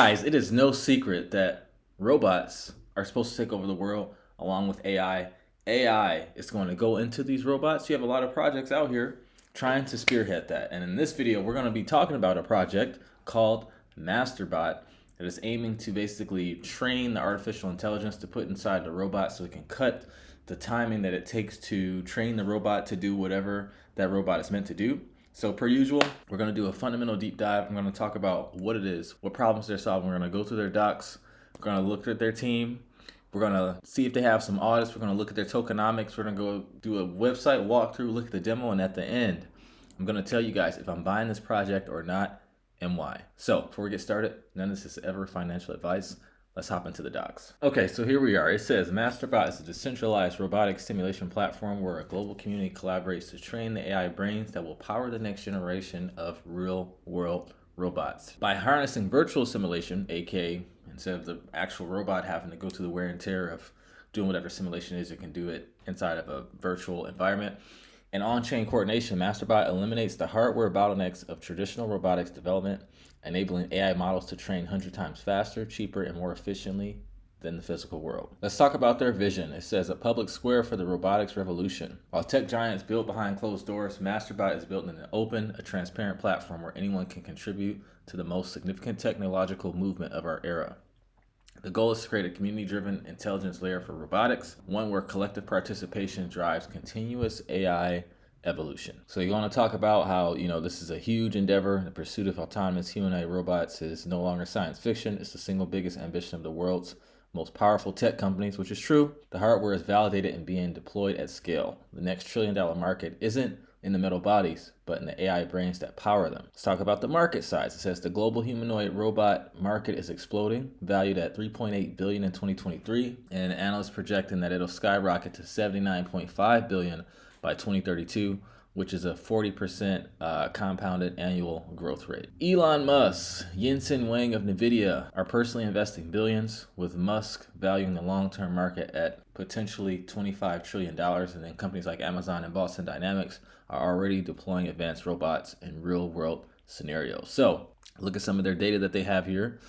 Guys, it is no secret that robots are supposed to take over the world along with AI. AI is going to go into these robots. You have a lot of projects out here trying to spearhead that. And in this video, we're going to be talking about a project called MasterBOT that is aiming to basically train the artificial intelligence to put inside the robot so it can cut the timing that it takes to train the robot to do whatever that robot is meant to do. So per usual, we're going to do a fundamental deep dive. I'm going to talk about what it is, what problems they're solving. We're going to go through their docs. We're going to look at their team. We're going to see if they have some audits. We're going to look at their tokenomics. We're going to go do a website walkthrough, look at the demo, and at the end, I'm going to tell you guys if I'm buying this project or not and why. So before we get started, none of this is ever financial advice. Let's hop into the docs. Okay, so here we are. It says MasterBOT is a decentralized robotic simulation platform where a global community collaborates to train the AI brains that will power the next generation of real-world robots. By harnessing virtual simulation, aka instead of the actual robot having to go through the wear and tear of doing whatever simulation is, it can do it inside of a virtual environment. And on-chain coordination, MasterBOT eliminates the hardware bottlenecks of traditional robotics development, enabling AI models to train 100 times faster, cheaper, and more efficiently than the physical world. Let's talk about their vision. It says a public square for the robotics revolution. While tech giants built behind closed doors, MasterBOT is built in an open, transparent platform where anyone can contribute to the most significant technological movement of our era. The goal is to create a community-driven intelligence layer for robotics, one where collective participation drives continuous AI evolution. So you want to talk about how, this is a huge endeavor. The pursuit of autonomous humanoid robots is no longer science fiction. It's the single biggest ambition of the world's most powerful tech companies, which is true. The hardware is validated and being deployed at scale. The next trillion-dollar market isn't in the metal bodies, but in the AI brains that power them. Let's talk about the market size. It says the global humanoid robot market is exploding, valued at $3.8 billion in 2023, and analysts projecting that it'll skyrocket to $79.5 billion by 2032, which is a 40% compounded annual growth rate. Elon Musk, Jensen Huang of NVIDIA are personally investing billions, with Musk valuing the long-term market at potentially $25 trillion, and then companies like Amazon and Boston Dynamics are already deploying advanced robots in real-world scenarios. So look at some of their data that they have here.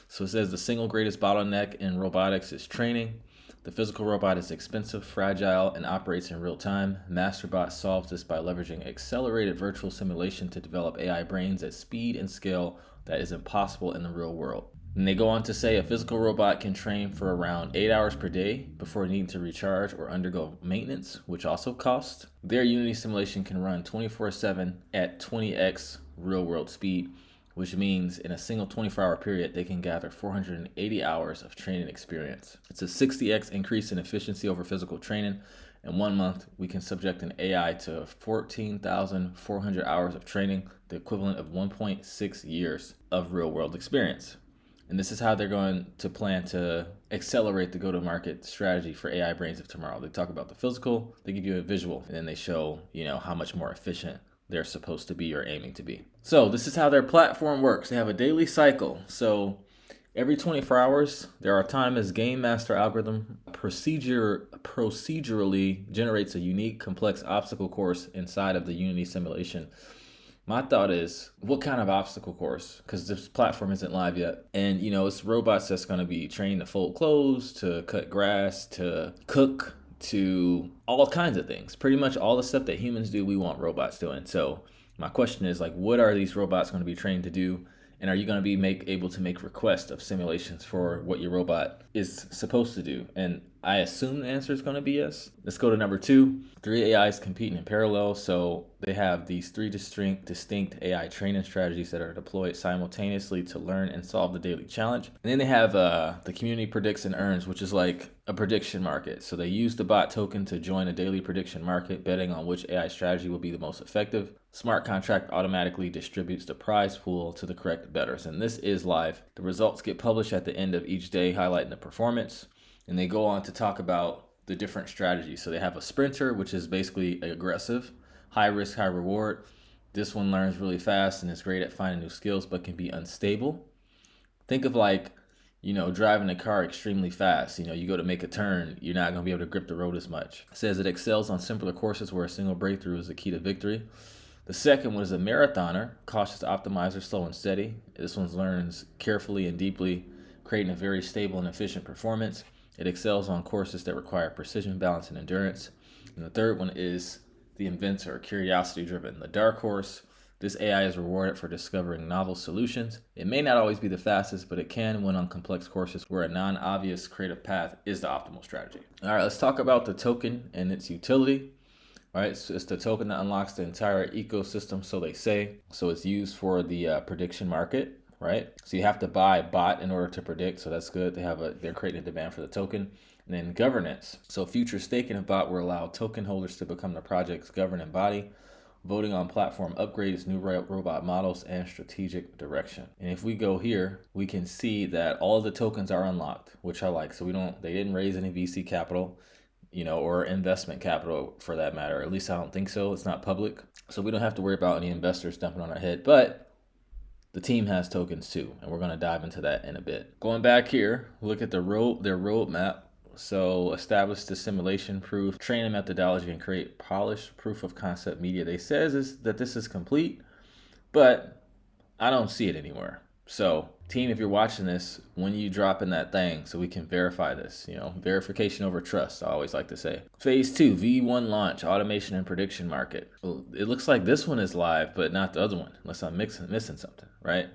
So it says the single greatest bottleneck in robotics is training. The physical robot is expensive, fragile, and operates in real time. MasterBOT solves this by leveraging accelerated virtual simulation to develop AI brains at speed and scale that is impossible in the real world. And they go on to say a physical robot can train for around 8 hours per day before needing to recharge or undergo maintenance, which also costs. Their Unity simulation can run 24/7 at 20x real-world speed, which means in a single 24-hour period, they can gather 480 hours of training experience. It's a 60x increase in efficiency over physical training. In 1 month, we can subject an AI to 14,400 hours of training, the equivalent of 1.6 years of real-world experience. And this is how they're going to plan to accelerate the go-to-market strategy for AI brains of tomorrow. They talk about the physical, they give you a visual, and then they show, how much more efficient they're supposed to be or aiming to be. So this is how their platform works. They have a daily cycle. So every 24 hours, their autonomous game master algorithm procedurally generates a unique, complex obstacle course inside of the Unity simulation. My thought is, what kind of obstacle course? Because this platform isn't live yet. And, it's robots that's going to be trained to fold clothes, to cut grass, to cook, to all kinds of things. Pretty much all the stuff that humans do, we want robots doing. So my question is, what are these robots going to be trained to do? And are you going to be able to make requests of simulations for what your robot is supposed to do? And I assume the answer is going to be yes. Let's go to number 2. 3 AIs competing in parallel. So they have these 3 distinct AI training strategies that are deployed simultaneously to learn and solve the daily challenge. And then they have the community predicts and earns, which is like a prediction market. So they use the bot token to join a daily prediction market, betting on which AI strategy will be the most effective. Smart contract automatically distributes the prize pool to the correct bettors. And this is live. The results get published at the end of each day, highlighting the performance. And they go on to talk about the different strategies. So they have a sprinter, which is basically aggressive, high risk, high reward. This one learns really fast and is great at finding new skills, but can be unstable. Think of driving a car extremely fast. You go to make a turn, you're not going to be able to grip the road as much. It says it excels on simpler courses where a single breakthrough is the key to victory. The second one is a marathoner, cautious optimizer, slow and steady. This one learns carefully and deeply, creating a very stable and efficient performance. It excels on courses that require precision, balance, and endurance. And the third one is the inventor, curiosity driven. The dark horse, this AI is rewarded for discovering novel solutions. It may not always be the fastest, but it can win on complex courses where a non-obvious creative path is the optimal strategy. All right, let's talk about the token and its utility. All right, so it's the token that unlocks the entire ecosystem, so they say. So it's used for the prediction market, right? So you have to buy BOT in order to predict, so that's good. They're creating a demand for the token. And then governance. So future staking of BOT will allow token holders to become the project's governing body, voting on platform upgrades, new robot models, and strategic direction. And if we go here, we can see that all of the tokens are unlocked, which I like. So they didn't raise any VC capital, or investment capital for that matter. At least I don't think so. It's not public. So we don't have to worry about any investors dumping on our head, but the team has tokens too. And we're going to dive into that in a bit. Going back here, look at their roadmap. So establish the simulation proof, training methodology, and create polished proof of concept media. They says that this is complete, but I don't see it anywhere. So team, if you're watching this, when you drop in that thing so we can verify this, verification over trust, I always like to say. Phase 2, V1 launch, automation and prediction market. Well, it looks like this one is live, but not the other one, unless I'm missing something, right?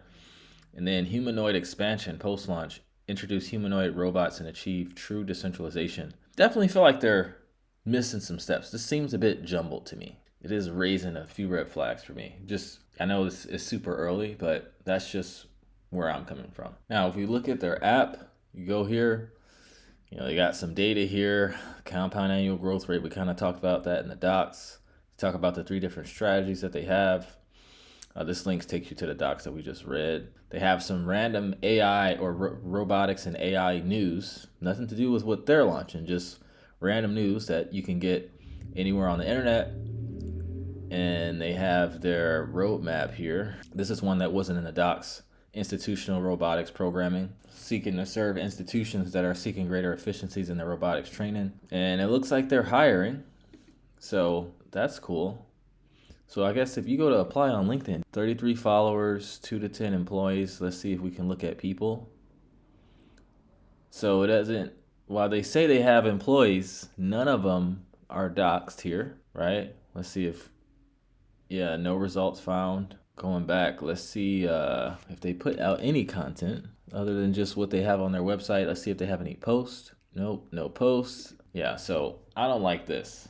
And then humanoid expansion, post-launch, introduce humanoid robots and achieve true decentralization. Definitely feel like they're missing some steps. This seems a bit jumbled to me. It is raising a few red flags for me. I know it's super early, but that's just where I'm coming from. Now, if we look at their app, you go here, they got some data here, compound annual growth rate. We kind of talked about that in the docs. Talk about the 3 different strategies that they have. This link takes you to the docs that we just read. They have some random AI or robotics and AI news, nothing to do with what they're launching, just random news that you can get anywhere on the internet. And they have their roadmap here. This is one that wasn't in the docs. Institutional robotics programming, seeking to serve institutions that are seeking greater efficiencies in their robotics training. And it looks like they're hiring. So that's cool. So I guess if you go to apply on LinkedIn, 33 followers, 2 to 10 employees. Let's see if we can look at people. So while they say they have employees, none of them are doxed here, right? Let's see no results found. Going back, let's see if they put out any content other than just what they have on their website. Let's see if they have any posts. Nope, no posts. Yeah, so I don't like this.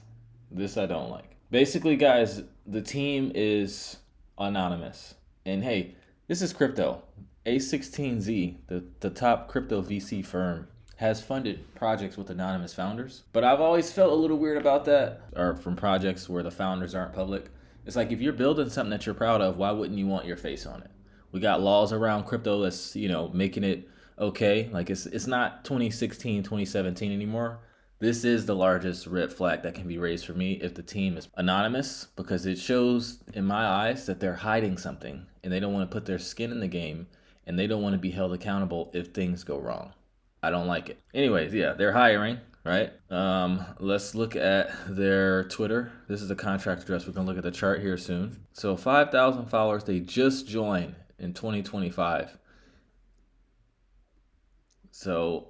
This I don't like. Basically, guys, the team is anonymous. And hey, this is crypto. A16Z, the top crypto VC firm, has funded projects with anonymous founders. But I've always felt a little weird about that, or from projects where the founders aren't public. It's like if you're building something that you're proud of, why wouldn't you want your face on it? We got laws around crypto that's, making it okay. Like it's not 2016, 2017 anymore. This is the largest red flag that can be raised for me if the team is anonymous, because it shows in my eyes that they're hiding something and they don't want to put their skin in the game and they don't want to be held accountable if things go wrong. I don't like it. Anyways, yeah, they're hiring, right? Let's look at their Twitter. This is the contract address. We're going to look at the chart here soon. So 5,000 followers. They just joined in 2025. So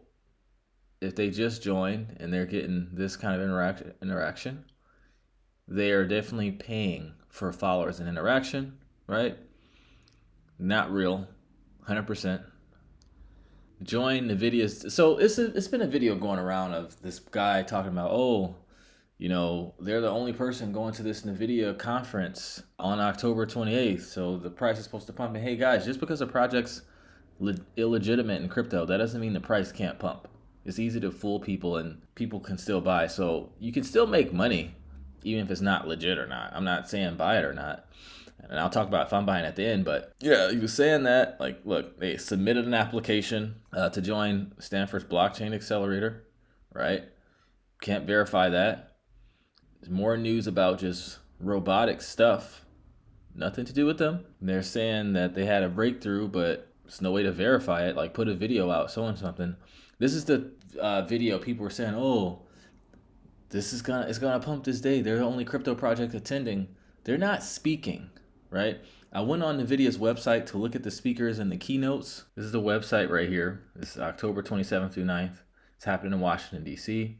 if they just joined and they're getting this kind of interaction, they are definitely paying for followers and interaction, right? Not real, 100%. Join the videos. So it's been a video going around of this guy talking about, they're the only person going to this NVIDIA conference on October 28th. So the price is supposed to pump. And hey guys, just because a project's illegitimate in crypto, that doesn't mean the price can't pump. It's easy to fool people and people can still buy. So you can still make money even if it's not legit or not. I'm not saying buy it or not. And I'll talk about if I'm buying at the end. But yeah, he was saying that, like, look, they submitted an application to join Stanford's blockchain accelerator, right? Can't verify that. There's more news about just robotic stuff. Nothing to do with them. And they're saying that they had a breakthrough, but there's no way to verify it. Like, put a video out showing something. This is the video people were saying, it's gonna pump this day. They're the only crypto project attending they're not speaking, right? I went on NVIDIA's website to look at the speakers and the keynotes. This is the website right here. This is October 27th through 9th. It's happening in Washington, D.C.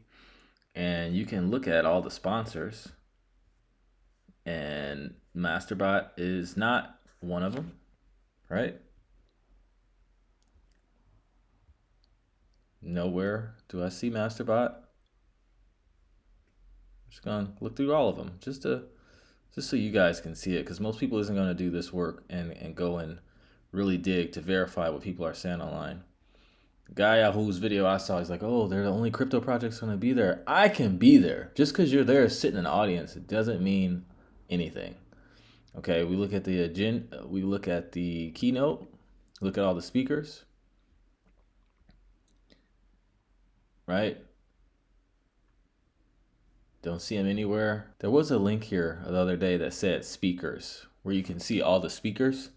And you can look at all the sponsors. And MasterBOT is not one of them, right? Nowhere do I see MasterBOT. Just gonna look through all of them just so you guys can see it, because most people isn't gonna do this work and go and really dig to verify what people are saying online. The guy whose video I saw, he's like, oh, they're the only crypto projects gonna be there. I can be there. Just because you're there sitting in the audience, it doesn't mean anything. Okay, we look at the agenda, we look at the keynote, look at all the speakers, right? Don't see them anywhere. There was a link here the other day that said speakers, where you can see all the speakers,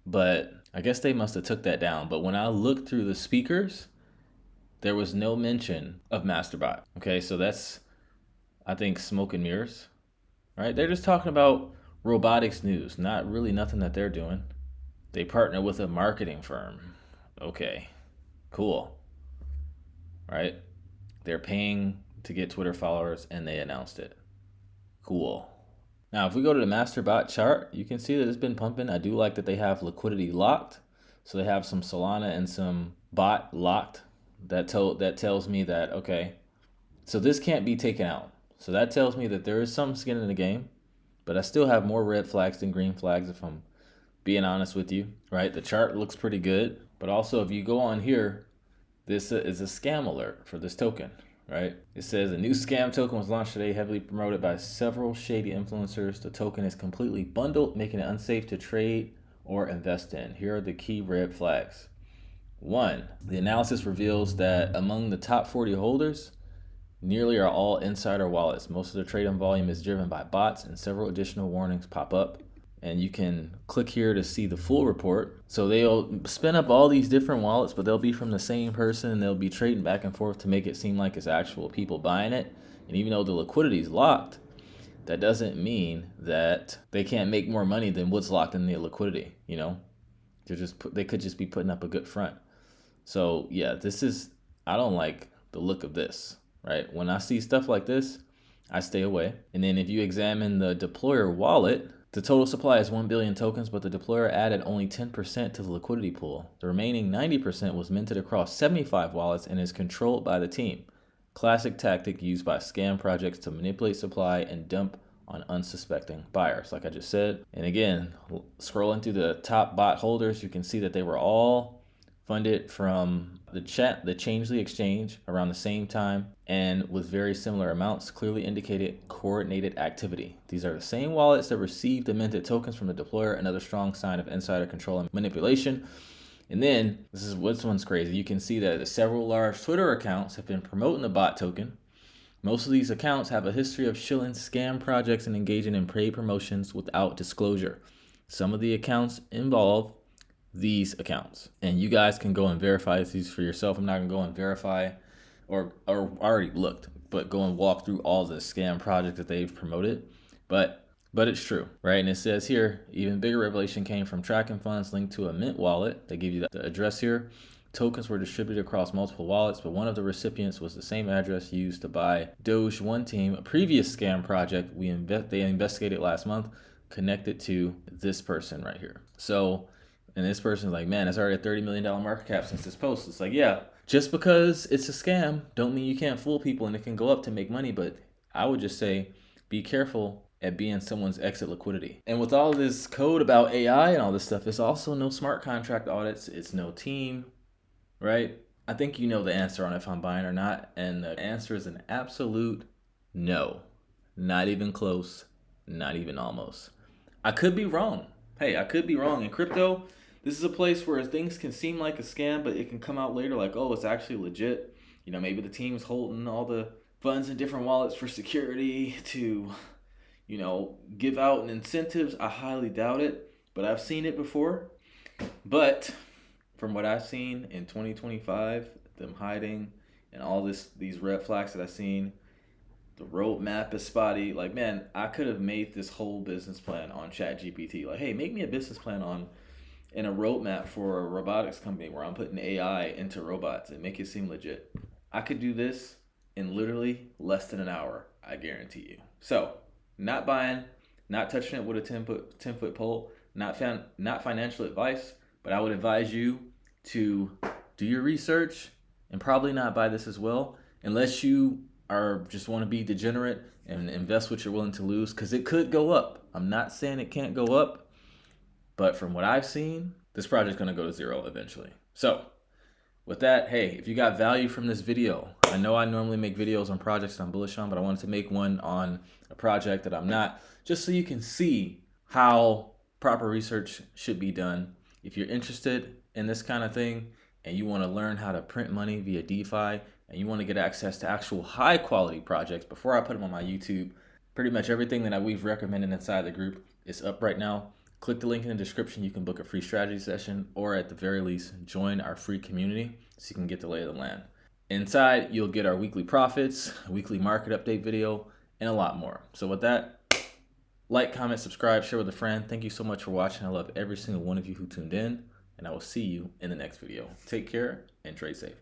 but I guess they must have took that down. But when I looked through the speakers, there was no mention of MasterBOT. Okay, so that's, I think, smoke and mirrors, right? They're just talking about robotics news, not really nothing that they're doing. They partner with a marketing firm. Okay, cool, right? They're paying to get Twitter followers, and they announced it. Cool. Now, if we go to the MasterBOT chart, you can see that it's been pumping. I do like that they have liquidity locked. So they have some Solana and some BOT locked. That tells me that, okay, so this can't be taken out. So that tells me that there is some skin in the game, but I still have more red flags than green flags, if I'm being honest with you, right? The chart looks pretty good, but also if you go on here, this is a scam alert for this token. Right? It says a new scam token was launched today, heavily promoted by several shady influencers. The token is completely bundled, making it unsafe to trade or invest in. Here are the key red flags. 1, the analysis reveals that among the top 40 holders, nearly are all insider wallets. Most of the trading volume is driven by bots, and several additional warnings pop up. And you can click here to see the full report. So they'll spin up all these different wallets, but they'll be from the same person, and they'll be trading back and forth to make it seem like it's actual people buying it. And even though the liquidity is locked, that doesn't mean that they can't make more money than what's locked in the liquidity. You know, they could just be putting up a good front. So yeah, I don't like the look of this, right? When I see stuff like this, I stay away. And then if you examine the deployer wallet, the total supply is 1 billion tokens, but the deployer added only 10% to the liquidity pool. The remaining 90% was minted across 75 wallets and is controlled by the team. Classic tactic used by scam projects to manipulate supply and dump on unsuspecting buyers, like I just said. And again, scrolling through the top bot holders, you can see that they were all funded from the Changelly exchange around the same time and with very similar amounts, clearly indicated coordinated activity. These are the same wallets that received the minted tokens from the deployer, another strong sign of insider control and manipulation. And then, this one's crazy. You can see that several large Twitter accounts have been promoting the bot token. Most of these accounts have a history of shilling scam projects and engaging in paid promotions without disclosure. Some of the accounts involve these accounts, and you guys can go and verify these for yourself. I'm not gonna go and verify or already looked, but go and walk through all the scam projects that they've promoted. But it's true, right? And it says here, even bigger revelation came from tracking funds linked to a Mint wallet. They give you the address here. Tokens were distributed across multiple wallets, but one of the recipients was the same address used to buy Doge One Team, a previous scam project they investigated last month, connected to this person right here. So, and this person's like, man, it's already a $30 million market cap since this post. It's like, yeah, just because it's a scam don't mean you can't fool people and it can go up to make money. But I would just say, be careful at being someone's exit liquidity. And with all this code about AI and all this stuff, it's also no smart contract audits. It's no team, right? I think you know the answer on if I'm buying or not. And the answer is an absolute no. Not even close, not even almost. I could be wrong. Hey, I could be wrong. In crypto, this is a place where things can seem like a scam, but it can come out later like, oh, it's actually legit. You know, maybe the team's holding all the funds in different wallets for security to, you know, give out incentives. I highly doubt it, but I've seen it before. But from what I've seen in 2025, them hiding and all these red flags that I've seen, The roadmap is spotty. Like, man, I could have made this whole business plan on ChatGPT. Like, hey, make me a business plan on and a roadmap for a robotics company where I'm putting AI into robots and make it seem legit. I could do this in literally less than an hour, I guarantee you. So, not buying, not touching it with a 10-foot pole, not financial advice, but I would advise you to do your research and probably not buy this as well, unless you are just want to be degenerate and invest what you're willing to lose, because it could go up. I'm not saying it can't go up, but from what I've seen, this project's going to go to zero eventually. So with that, hey, if you got value from this video, I know I normally make videos on projects that I'm bullish on, but I wanted to make one on a project that I'm not, just so you can see how proper research should be done. If you're interested in this kind of thing and you want to learn how to print money via DeFi and you want to get access to actual high quality projects before I put them on my YouTube, pretty much everything that we've recommended inside the group is up right now. Click the link in the description. You can book a free strategy session, or at the very least, join our free community so you can get the lay of the land. Inside, you'll get our weekly profits, weekly market update video, and a lot more. So with that, like, comment, subscribe, share with a friend. Thank you so much for watching. I love every single one of you who tuned in, and I will see you in the next video. Take care and trade safe.